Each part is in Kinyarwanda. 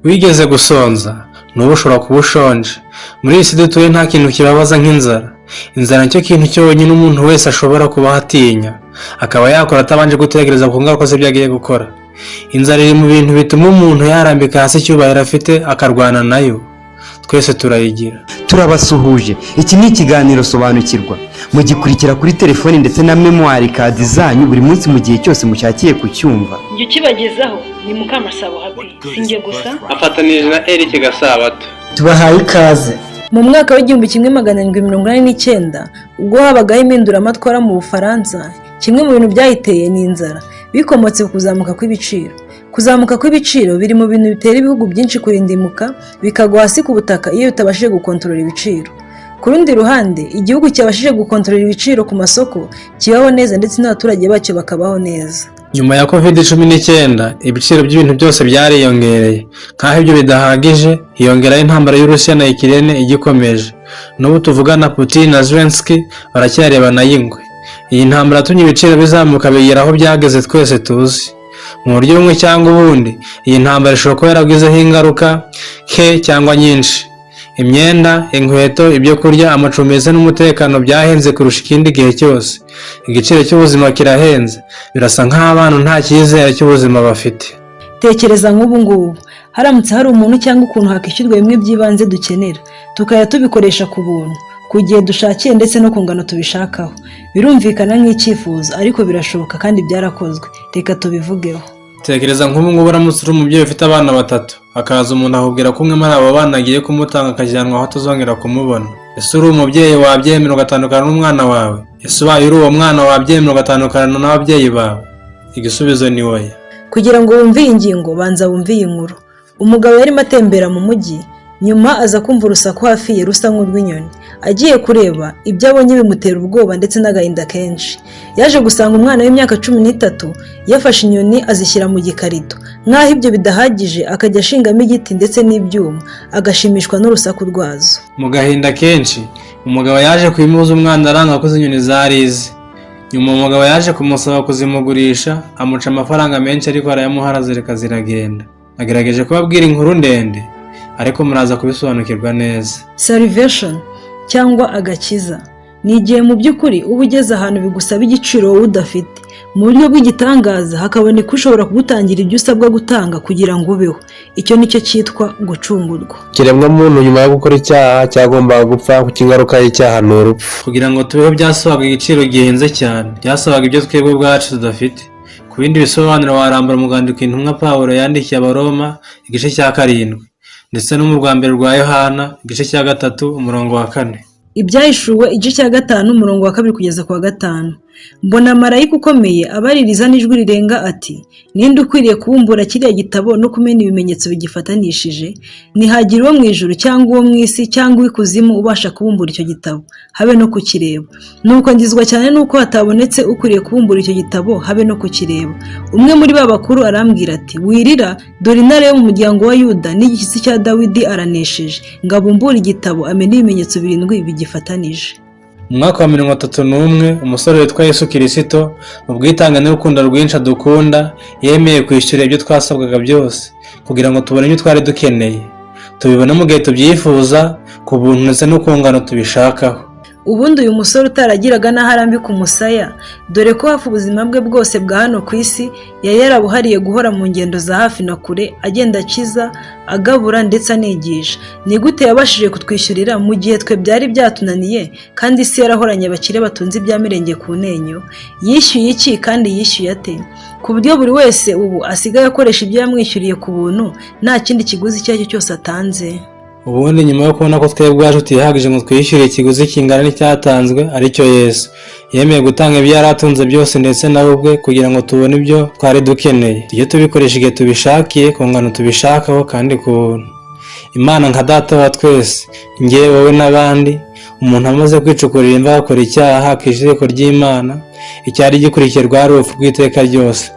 wigeze gusonza n'ubu ushobora kuba ushonje. Muri iyi si dutuye nta kintu kibabaza nk'inzara. Inzara nicyo kintu cyonyine umuntu wese ashobora kuba atinya, akaba yakora atabanje gutekereza ku ngaruka z'ibyo agiye gukora. Inzara iri mu bintu bituma umuntu yarambika hasi icyubahiro afite akarwana nayo. Twese turayigira. Turabasuhuje. Iki ni ikiganiro Sobanukirwa, mugikurikira kuri telefoni ndetse na memoire kadi zanyu buri munsi mu gihe cyose mushakiye kucyumva. Njye ukibagezaho ni Mukamasabo Happy, sinjye gusa afatanije na Eric Gasabato. Tubahaye ikaze. mu mwaka w'1789 ubwo habagaho impinduramatwara mu Bufaransa, kimwe mu bintu byahiteye ni inzara bikomotse ku kuzamuka kw'ibiciro. Kuzamuka kw'ibiciro biri mu bintu bitera ibihugu byinshi kurindimuka bikagwa hasi ku butaka iyo bitabashije gukontorora ibiciro. Ku rundi ruhande, igihugu cyabashije gukontorora ibiciro ku masoko kibaho neza ndetse n'abaturage bacyo bakabaho neza. Nyuma ya COVID-19 ibiciro by'ibintu byose byariyongereye. Nkaho ibyo bidahagije, hiyongeraho intambara y'Urusiya na Ukraine igikomeje. N'ubu tuvugana Putin na Zelensky baracyarebana y'ingwe. Iyi ntambara yatumye ibiciro bizamuka bigera aho byageze twese tuzi. Mu buryo bumwe cyangwa ubundi, iyi ntambara ishobora kuba yaragizeho ingaruka nke cyangwa nyinshi. Imyenda, inkweto, ibyo kurya, amacumbi ndetse n'umutekano byahenze kurusha ikindi gihe cyose. Igiciro cy'ubuzima kirahenze. Birasa nk'aho abantu nta cyizere cy'ubuzima bafite. Tekereza nk'ubu ngubu, haramutse hari umuntu cyangwa ukuntu hakishyurwa bimwe by'ibanze dukenera, tukajya tubikoresha ku buntu, ku gihe dushakiye ndetse no ku ngano tubishakaho. Birumvikana nk'icyifuzo, ariko birashoboka kandi byarakozwe. Reka tubivugeho. Tekereza nk'ubu ngubu uramutse uri umubyeyi ufite abana batatu, hakaza umuntu akubwira ko umwe muri abo bana agiye kumutanga akajyanwa aho atazongera kumubona. Ese uri umubyeyi wabyemera ugatandukana n'umwana wawe? Ese ubaye uri uwo mwana wabyemera ugatandukana n'ababyeyi bawe? Igisubizo ni oya. Kugira ngo wumve iyi ngingo, banza wumve iyi nkuru. Umugabo yarimo atembera mu mujyi, nyuma aza kumva urusaku hafi ye rusa nk'urw'inyoni. Agiye kureba, ibyo abonye bimutera ubwoba ndetse n'agahinda kenshi. Yaje gusanga umwana w'imyaka 13 yafashe inyoni azishyira mu gikarito. Nk'aho ibyo bidahagije, akajya ashingamo igiti ndetse n'ibyuma, agashimishwa n'urusaku rwazo. Mu gahinda kenshi, umugabo yaje kubimuza umwana aranga ko inyoni zarize. Nyuma umugabo yaje kumusaba kuzimugurisha, amuca amafaranga menshi ariko arayamuha zireka ziragenda. Agerageje kubabwira inkuru ndende, ariko muraza kubisobanukirwa neza. Salvation cyangwa agakiza ni igihe mu by'ukuri uba ugeze ahantu bigusaba igiciro wowe udafite. Mu buryo bw'igitangaza hakaboneka ushobora kugutangira ibyo usabwa gutanga kugira ngo ubeho. Icyo nicyo cyitwa gucungurwa. Kiremwa muntu nyuma yo gukora icyaha cyagombaga gupfa, ku ingaruka y'icyaha ni urupfu. Kugira ngo tubeho byasabaga igiciro gihenze cyane, byasabaga ibyo twebwe ubwacu tudafite. Ku bindi bisobanuro warambura mu rwandiko intumwa Pawulo yandikiye Abaroma igice cya 7, ndetse no mu rwambere rwa Yohana igice cya 3 umurongo wa 4. Ibyahishuwe igice cya 5 umurongo wa 2 kugeza ku wa 5. Mbona marayika ukomeye abaririza n'ijwi rirenga ati, ninde ukwiriye kubumbura kiriya gitabo no kumena ibimenyetso bigifatanishije? Ntihagira uwo mu ijuru cyangwa uwo mu isi cyangwa ikuzimu ubasha kubumbura icyo gitabo, habe no kukireba. Nuko ngizwa cyane nuko hatabonetse ukwiriye kubumbura icyo gitabo, habe no kukireba. Umwe muri ba bakuru arambwira ati, wirira, dore intare yo mu muryango wa Yuda n'igishyitsi cya Dawidi aranesheje, ngo abumbure igitabo amena ibimenyetso 7 bigifatanije. Mu mwaka wa 31, umusore witwa Yesu Kirisito, mu bwitange n'urukundo rwinshi adukunda, yemeye kwishyura ibyo twasabwaga byose kugira ngo tubone ibyo twari dukeneye, tubibone mu gihe tubyifuza, ku buntu ndetse no ku ngano tubishakaho. Ubundi uyu musore utaragiraga n'aho arambika umusaya, dore ko hafi ubuzima bwe bwose bwa hano ku isi yari yarabuhariye guhora mu ngendo za hafi na kure, agenda akiza, agabura ndetse anigisha. Ni gute yabashije kutwishyurira mu gihe twe byari byatunaniye, kandi isi yarahoranye abakire batunze ibyamirenge ku nenyo? Yishyuye iki kandi yishyuye ate? Ku buryo buri wese ubu asigaye akoresha ibyo yamwishyuriye ku buntu, nta kindi kiguzi icyo ari cyo cyose atanze. Ubundi nyuma yo kubona ko twebwe ubwacu tuyihagije ngo twishyure ikiguzi kingana n'icyatanzwe, aricyo Yesu, yemeye gutanga ibyo yari atunze byose ndetse nawe ubwe kugira ngo tubone ibyo twari dukeneye. Tujye tubikoresha igihe tubishakiye, ku ngano tubishakaho kandi ku buntu. Imana nka data wa twese, njye wowe n'abandi, umuntu amaze kwicukurira imva akora icyaha akishe itegeko ry'Imana, icyari gikurikiye rwari urupfu rw'iteka ryose.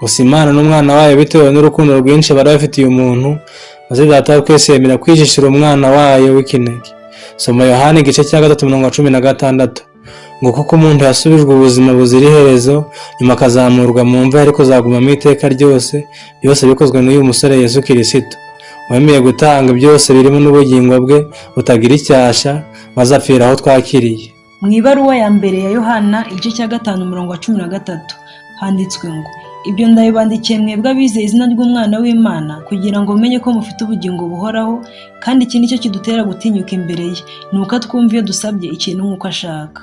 Gusa Imana n'umwana wayo bitewe n'urukundo rwinshi bari bafitiye umuntu, maze data wa twese yemera kwishishira umwana wayo w'ikinege. Soma Yohana igice cya 3:16. Ngo kuko umuntu yasubijwe ubuzima buzira iherezo, nyuma akazamurwa mu mva ariko zaguma mu iteka ryose, byose bikozwe n'uyu musore Yesu Kirisito. wemeye gutanga byose birimo n'ubugingo bwe butagira icyasha, maze apfira aho twakiriye. Mu ibaruwa ya mbere ya Yohana igice cya 5 umurongo wa 13 handitswe ngo, ibyo ndabibandikiye mwebwe abizeye izina ry'umwana w'Imana, kugira ngo mumenye ko mufite ubugingo buhoraho, kandi iki nicyo kidutera gutinyuka imbere ye, ni uko twumva iyo dusabye ikintu nk'uko ashaka.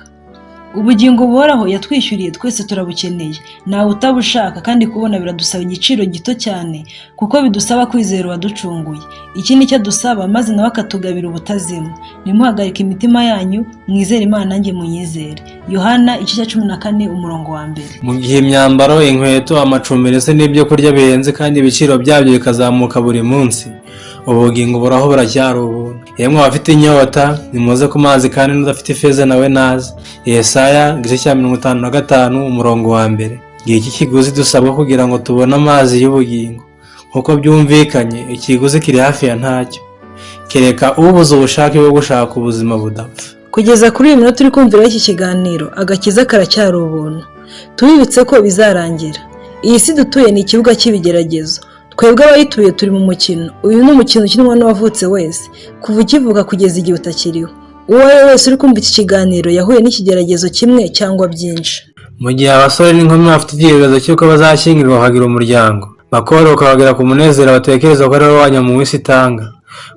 Ubugingo buhoraho yatwishyuriye twese turabukeneye, ntawe utabushaka, kandi kubona biradusaba igiciro gito cyane, kuko bidusaba kwizera uwaducunguye. Iki nicyo dusaba, maze nawe akatugabira ubutazima. Nimuhagarike imitima yanyu, mwizere Imana, nanjye munyizere. Yohana igice cya 14 umurongo wa 1. Mu gihe imyambaro, inkweto, amacumbi ndetse n'ibyo kurya bihenze kandi ibiciro byabyo bikazamuka buri munsi, ubugingo buraho buracyari ubuntu. Yemwe abafite inyota, nimuze ku mazi, kandi n'udafite ifeza nawe naze. Yesaya igice cya 55 umurongo wa 1. Igihe iki kiguzi dusabwa kugira ngo tubone amazi y'ubugingo. Nk'uko byumvikanye, ikiguzi kiri hafi ya ntacyo, kereka ubuze ubushake bwo gushaka ubuzima budapfa. Kugeza kuri uyu munota turi kumvira iki kiganiro, agakiza karacyari ubuntu. Tubibutse ko bizarangira. Iyi si dutuye ni ikibuga cy'ibigeragezo. Twebwe abayituye turi mu mukino. Uyu ni umukino ukinwa n'uwavutse wese, kuva ukivuka kugeza igihe utakiriho. Uwo ari we wese uri kumva iki kiganiro yahuye n'ikigeragezo kimwe cyangwa byinshi. Mu gihe abasore n'inkumi bafite igitekerezo cy'uko bazashyingirwa bakagira umuryango, bakoroka bagera ku munezero batekereza ko ari wo wanya mu isi itanga.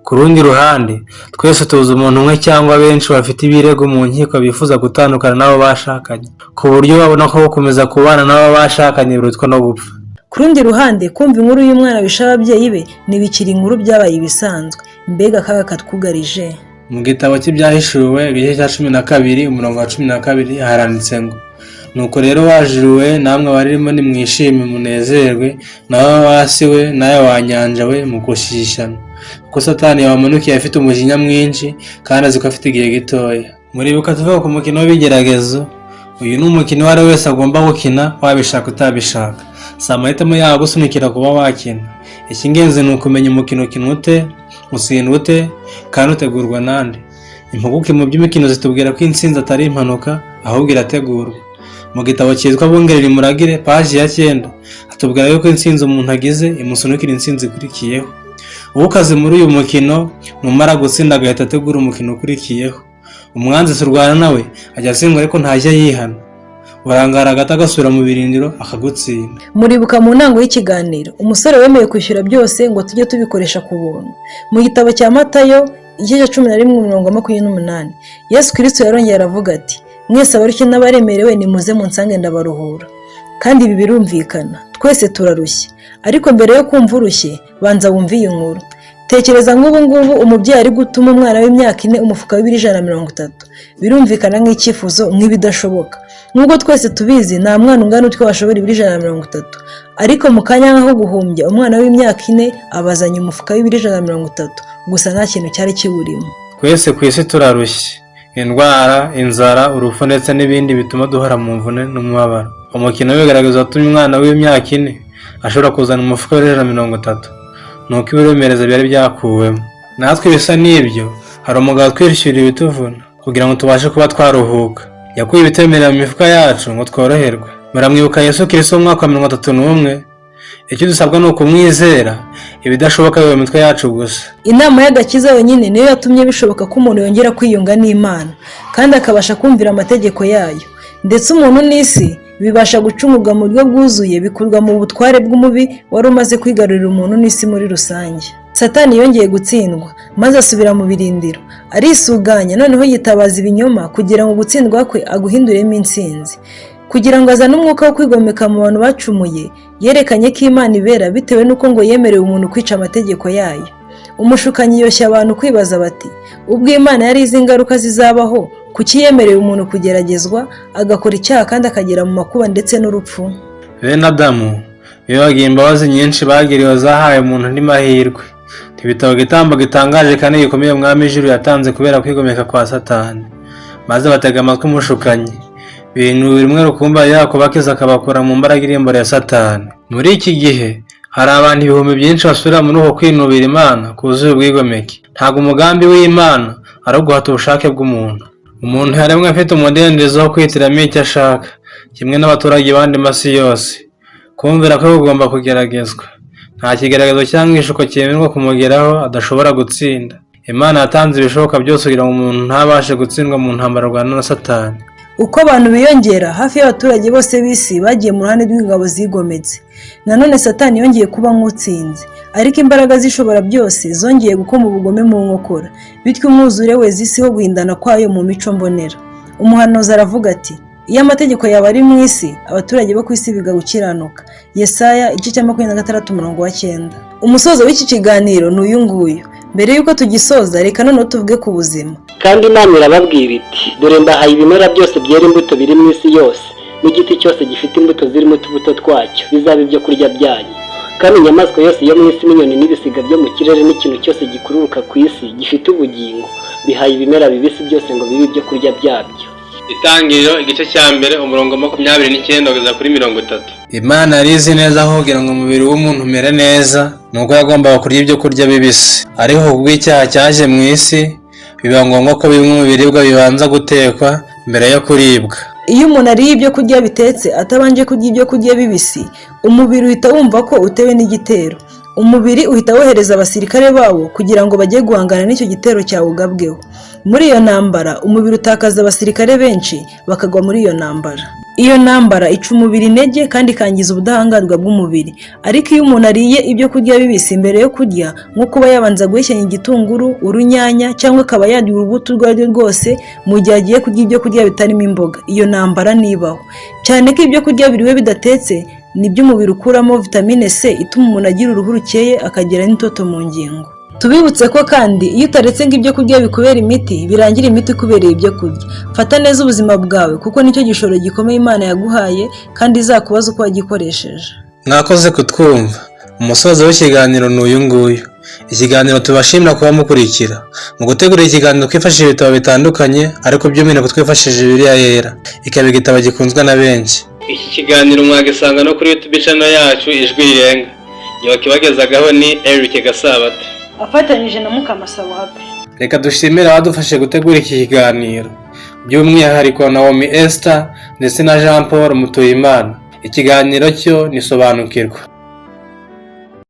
Ku rundi ruhande, twese tuzi umuntu umwe cyangwa benshi bafite ibirego mu nkiko bifuza gutandukana n'abo bashakanye, ku buryo babona ko gukomeza kubana n'abo bashakanye birutwa no gupfa. Ku rundi ruhande, kumva inkuru y'umwana wishe ababyeyi be ntibikiri inkuru, byabaye ibisanzwe. Mbega akaga katwugarije. Mu gitabo cy'ibyahishuwe igice cya 12 umurongo wa 12 haranditse ngo, nuko rero wajuriwe namwe abaririmo nimwishime munezerwe, nawe wasiwe nawe wanyanja we mukushishana, kuko Satani yabamanukiye afite umujinya mwinshi, kandi azi ko afite igihe gitoya. Muribuka tuvuga ku mukino w'ibigeragezo. Uyu ni umukino uwo ari we wese agomba gukina, wabishaka utabishaka. Si amahitamo yawe gusunikira kuba wakina. Icy'ingenzi ni ukumenya umukino ukinwa ute, utsindwa ute, kandi utegurwa nande. Impuguke mu by'imikino zitubwira ko intsinzi atari impanuka, ahubwo irategurwa. Mu gitabo cyitwa Bongerera Imuragire paji ya 9 atubwira yuko intsinzi umuntu agize imusunikira intsinzi ikurikiyeho. Ukaze muri uyu mukino numara gutsinda agahita ategura umukino ukurikiyeho. Umwanzi surwana nawe ajya atsindwa ariko ntajya yihana. Urangara agata agasubira mu birindiro akagutsinda. Muribuka mu ntango y'ikiganiro, umusore wemeye kwishyura byose ngo tujye tubikoresha ku buntu. Mu gitabo cya Matayo igice cya 11 umurongo wa 28, Yesu Kristo yarongeye aravuga ati, mwese abarushye n'abaremerewe nimuze munsange ndabaruhura. Kandi ibi birumvikana, twese turarushye. Ariko mbere yo kumva urushye, banza wumve iyi nkuru. Tekereza nk'ubu ngubu umubyeyi ari gutuma umwana w'imyaka 4 umufuka w'130. Birumvikana nk'icyifuzo nk'ibidashoboka. Nubwo twese tubizi, nta mwana ungana utwe washobora 130. Ariko mu kanya nkaho guhumbya, umwana w'imyaka 4 abazanye umufuka w'130, gusa nta kintu cyari kiwurimo. Twese ku isi turarushye. Indwara, inzara, urupfu ndetse n'ibindi bituma duhora mu mvune n'umubabaro. Umukino w'ibigaragaza watumye umwana w'imyaka 4 ashobora kuzana umufuka w'130. Nuko ibiremereza byari byakuwemo. Natwe bisa n'ibyo, hari umugabo twishyurira ibituvuna kugira ngo tubashe kuba twaruhuka. Yakuye ibitemerera mu mifuka yacu ngo tworoherwe. Muramwibuka Yesu Kristo mu mwaka wa 31. Icyo dusabwa ni ukumwizera, ibidashoboka biba mu mitwe yacu gusa. Inama y'agakiza yonyine niyo yatumye bishoboka ko umuntu yongera kwiyunga n'Imana, kandi akabasha kumvira amategeko yayo. Ndetse umuntu n'isi bibasha gucungurwa mu buryo bwuzuye, bikurwa mu butware bw'umubi wari umaze kwigarurira umuntu n'isi muri rusange. Satani yongeye gutsindwa, maze asubira mu birindiro, arisuganya, noneho yitabaza ibinyoma kugira ngo gutsindwa kwe aguhinduremo intsinzi. Kugira ngo azane umwuka wo kwigomeka mu bantu bacumuye, yerekanye ko Imana ibera bitewe n'uko ngo yemerewe umuntu kwica amategeko yayo. Umushukanyi yoshya abantu kwibaza bati, ubwo Imana yari izi ingaruka zizabaho, kuki yemerewe umuntu kugeragezwa agakora icyaha kandi akagera mu makuba ndetse n'urupfu? Bene Adamu iyo bagiye imbabazi nyinshi bagiriwe zahaye umuntu andi mahirwe. Ibitabo gitambo gitangaje kandi gikomeye umwami ijuru yatanze kubera kwigomeka kwa Satani, maze batega amatwi umushukanyi. Ibintu bimwe rukumba yakobakiza akabakura mu mbaraga irimbura ya Satani. Muri iki gihe hari abantu ibihumbi byinshi basubira muri uko kwinubira Imana kuzuye ubwigomeke. Ntabwo umugambi w'Imana ari uguhata ubushake bw'umuntu. Umuntu yaremwe afite umudendezo wo kwihitiramo icyo ashaka, kimwe n'abaturage bandi masi yose. Kumvira ko ugomba kugeragezwa. nta kigaragazo cyangwa ishuko cyemerwa kumugeraho adashobora gutsinda. Imana yatanze ibishoboka byose kugira ngo umuntu ntabashe gutsindwa mu ntambara arwana na Satani. Uko abantu biyongera, hafi y'abaturage bose b'isi bagiye mu ruhande rw'ingabo zigometse. Nanone Satani yongeye kuba nk'utsinze, ariko imbaraga zishobora byose zongeye gukoma ubugome mu nkokora, bityo umwuzure weza isi ho guhindana kwayo mu mico mbonera. Umuhanuzi aravuga ati, iyo amategeko yaba ari mu isi, abaturage bo ku isi biga gukiranuka. Yesaya 26:9. Umusozo w'iki kiganiro ni uyu nguyu. Mbere y'uko tugisoza, reka noneho tuvuge ku buzima. Kandi Imana irababwira iti, dore mbahaye ibimera byose byera imbuto biri mu isi yose, n'igiti cyose gifite imbuto zirimo utubuto twacyo bizaba ibyo kurya byanyu. Kandi inyamaswa yose yo mu isi n'inyoni n'ibisiga byo mu kirere n'ikintu cyose gikururuka ku isi gifite ubugingo, bihaye ibimera bibisi byose ngo bibe ibyo kurya byabyo. Itangiriro igice cya mbere umurongo 29 kugeza kuri 30. Imana yari izi neza aho kugira ngo umubiri w'umuntu umere neza nuko yagombaga kurya ibyo kurya bibisi, ariko kubwo icyaha cyaje mu isi biba ngombwa ko bimwe mu biribwa bibanza gutekwa mbere yo kuribwa. Iyo umuntu ariye ibyo kurya bitetse atabanje kurya ibyo kurya bibisi, umubiri uhita wumva ko utewe n'igitero. Umubiri uhita wohereza abasirikare bawo kugira ngo bajye guhangana n'icyo gitero cyawugabweho. Muri iyo ntambara umubiri utakaza abasirikare benshi bakagwa muri iyo ntambara. Iyo ntambara ica umubiri intege kandi ikangiza ubudahangarwa bw'umubiri. Ariko iyo umuntu ariye ibyo kurya bibisi mbere yo kurya, nko kuba yabanza guhekenya igitunguru, urunyanya cyangwa akaba yarya urubuto urwo ari rwo rwose mu gihe agiye kurya ibyo kurya bitarimo imboga, iyo ntambara ntibaho. Cyane ko ibyo kurya biriwe bidatetse nibyo umubiri ukuramo vitamine C ituma umuntu agira uruhu rukeye akagira n'itoto mu ngingo. Tubibutse ko kandi iyo utaretse ngo ibyo kurya bikubera imiti, birangira imiti kubereye ibyo kurya. Fata neza ubuzima bwawe kuko nicyo gishoro gikomeye Imana yaguhaye kandi izakubaza uko wagikoresheje. Mwakoze kutwumva. Umusozo w'ikiganiro ni uyu nguyu. Ikiganiro tubashimira kuba mukurikira. Mu gutegura ikiganiro twifashishije ibitabo bitandukanye, ariko by'umwihariko twifashishije Bibiliya yera, ikaba igitabo gikunzwe na benshi. Iki kiganiro mwagisanga no kuri YouTube channel yacu Ijwi Rirenga. Nyabakibagezagaho ni Eric Gasabata afatanyije na Mukamasabo Happy. Reka dushimire abadufashe gutegura iki kiganiro, by'umwihariko Naomi Esther ndetse na Jean Paul Mutuyimana. Ikiganiro cyo nisobanukirwa.